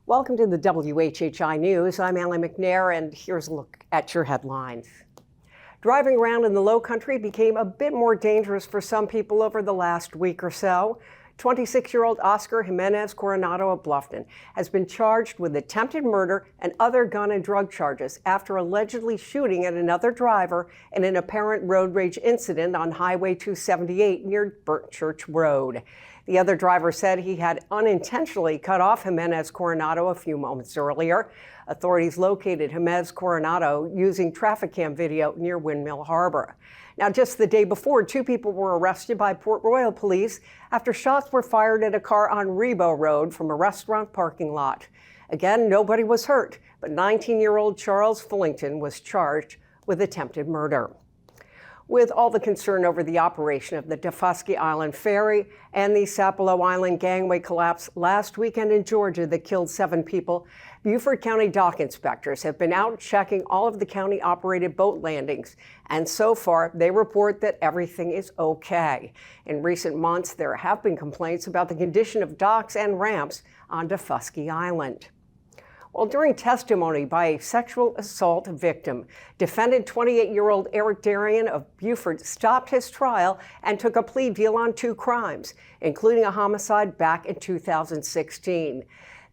Welcome to the WHHI News. I'm Allie McNair, and here's a look at your headlines. Driving around in the Low Country became a bit more dangerous for some people over the last week or so. 26-year-old Oscar Jimenez Coronado of Bluffton has been charged with attempted murder and other gun and drug charges after allegedly shooting at another driver in an apparent road rage incident on Highway 278 near Burnt Church Road. The other driver said he had unintentionally cut off Jimenez Coronado a few moments earlier. Authorities located Jimenez Coronado using traffic cam video near Windmill Harbor. Now, just the day before, 2 people were arrested by Port Royal police after shots were fired at a car on Ribaut Road from a restaurant parking lot. Again, nobody was hurt, but 19-year-old Charles Fullington was charged with attempted murder. With all the concern over the operation of the Daufuskie Island ferry and the Sapelo Island gangway collapse last weekend in Georgia that killed 7 people, Beaufort County dock inspectors have been out checking all of the county-operated boat landings, and so far they report that everything is okay. In recent months, there have been complaints about the condition of docks and ramps on Daufuskie Island. Well, during testimony by a sexual assault victim, defendant 28-year-old Eric Darian of Beaufort stopped his trial and took a plea deal on 2 crimes, including a homicide back in 2016.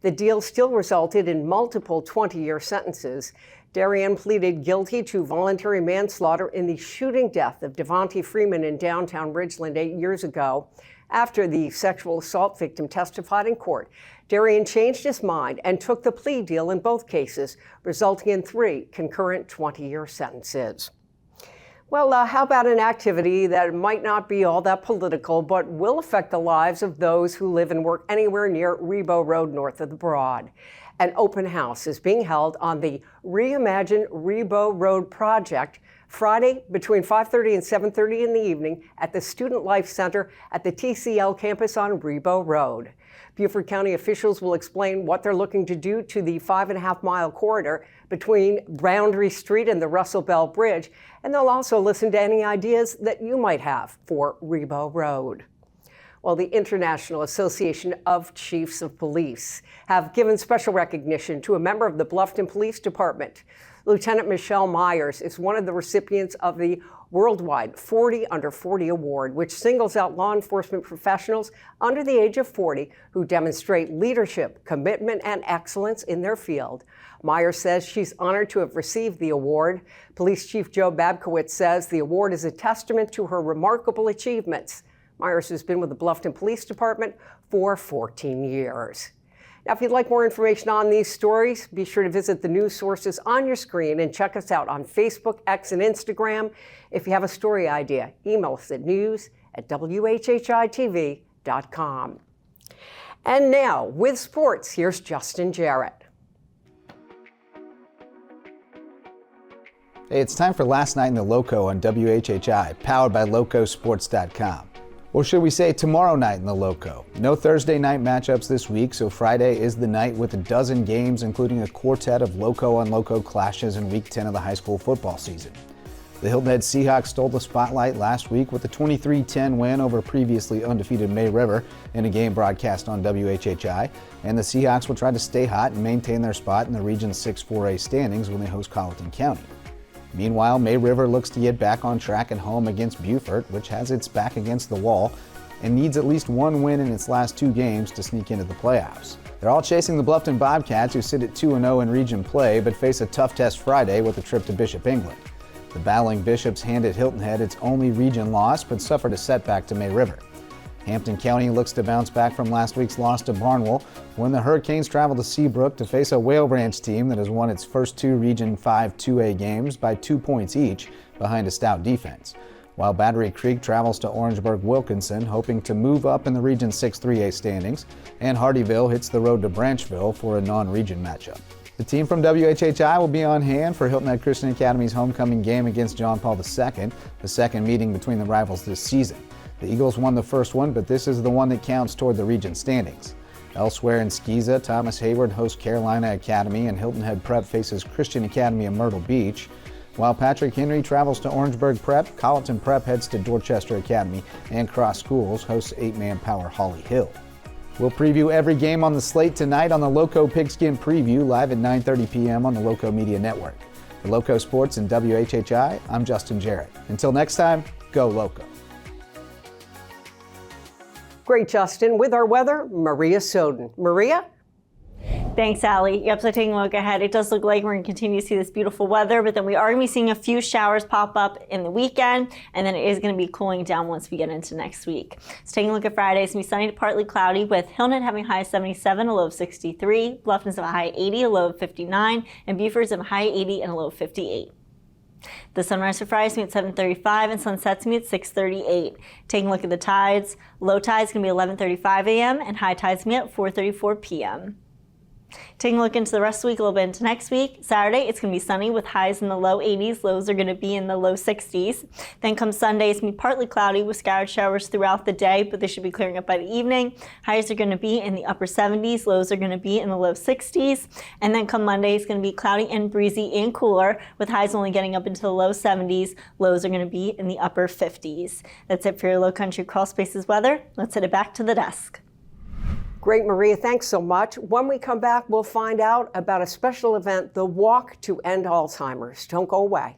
The deal still resulted in multiple 20-year sentences. Darian pleaded guilty to voluntary manslaughter in the shooting death of Devontae Freeman in downtown Ridgeland 8 years ago. After the sexual assault victim testified in court, Darian changed his mind and took the plea deal in both cases, resulting in 3 concurrent 20-year sentences. Well, how about an activity that might not be all that political, but will affect the lives of those who live and work anywhere near Ribaut Road north of the Broad? An open house is being held on the Reimagine Ribaut Road project Friday between 5:30 and 7:30 in the evening at the Student Life Center at the TCL campus on Ribaut Road. Beaufort County officials will explain what they're looking to do to the 5.5-mile corridor between Boundary Street and the Russell Bell Bridge, and they'll also listen to any ideas that you might have for Ribaut Road. Well, the International Association of Chiefs of Police have given special recognition to a member of the Bluffton Police Department. Lieutenant Michelle Myers is one of the recipients of the worldwide 40 Under 40 Award, which singles out law enforcement professionals under the age of 40 who demonstrate leadership, commitment, and excellence in their field. Myers says she's honored to have received the award. Police Chief Joe Babkowitz says the award is a testament to her remarkable achievements. Myers has been with the Bluffton Police Department for 14 years. Now, if you'd like more information on these stories, be sure to visit the news sources on your screen and check us out on Facebook, X, and Instagram. If you have a story idea, email us at news@WHHI-TV.com. And now, with sports, here's Justin Jarrett. Hey, it's time for Last Night in the Lowco on WHHI, powered by LowcoSports.com. Or should we say tomorrow night in the Lowco? No Thursday night matchups this week, so Friday is the night with a dozen games, including a quartet of Lowco-on-Lowco clashes in Week 10 of the high school football season. The Hilton Head Seahawks stole the spotlight last week with a 23-10 win over previously undefeated May River in a game broadcast on WHHI, and the Seahawks will try to stay hot and maintain their spot in the Region 6 4A standings when they host Colleton County. Meanwhile, May River looks to get back on track at home against Beaufort, which has its back against the wall and needs at least 1 win in its last 2 games to sneak into the playoffs. They're all chasing the Bluffton Bobcats, who sit at 2-0 in region play, but face a tough test Friday with a trip to Bishop England. The battling Bishops handed Hilton Head its only region loss, but suffered a setback to May River. Hampton County looks to bounce back from last week's loss to Barnwell when the Hurricanes travel to Seabrook to face a Whale Ranch team that has won its first 2 Region 5 2A games by 2 points each behind a stout defense, while Battery Creek travels to Orangeburg-Wilkinson hoping to move up in the Region 6 3A standings, and Hardyville hits the road to Branchville for a non-region matchup. The team from WHHI will be on hand for Hilton Head Christian Academy's homecoming game against John Paul II, the second meeting between the rivals this season. The Eagles won the first one, but this is the one that counts toward the region standings. Elsewhere in Skeeza, Thomas Hayward hosts Carolina Academy and Hilton Head Prep faces Christian Academy of Myrtle Beach. While Patrick Henry travels to Orangeburg Prep, Colleton Prep heads to Dorchester Academy, and Cross Schools hosts 8-man power Holly Hill. We'll preview every game on the slate tonight on the Lowco Pigskin Preview, live at 9:30 p.m. on the Lowco Media Network. For Lowco Sports and WHHI, I'm Justin Jarrett. Until next time, go Lowco. Great, Justin. With our weather, Maria Soden. Maria? Thanks, Allie. Yep, so taking a look ahead, it does look like we're going to continue to see this beautiful weather, but then we are going to be seeing a few showers pop up in the weekend, and then it is going to be cooling down once we get into next week. So taking a look at Friday, it's going to be sunny to partly cloudy, with Hilton Head having a high of 77, a low of 63, Bluffton's of a high of 80, a low of 59, and Beaufort's of a high of 80 and a low of 58. The sunrise for Friday is going to be at 7:35 and sunset's going to be at 6:38. Taking a look at the tides, low tide is going to be 11:35 a.m. and high tide is going to be at 4:34 p.m. Taking a look into the rest of the week, a little bit into next week. Saturday, it's going to be sunny with highs in the low 80s. Lows are going to be in the low 60s. Then come Sunday, it's going to be partly cloudy with scattered showers throughout the day, but they should be clearing up by the evening. Highs are going to be in the upper 70s. Lows are going to be in the low 60s. And then come Monday, it's going to be cloudy and breezy and cooler, with highs only getting up into the low 70s. Lows are going to be in the upper 50s. That's it for your Low Country Crawl Spaces weather. Let's head it back to the desk. Great, Maria. Thanks so much. When we come back, we'll find out about a special event, the Walk to End Alzheimer's. Don't go away.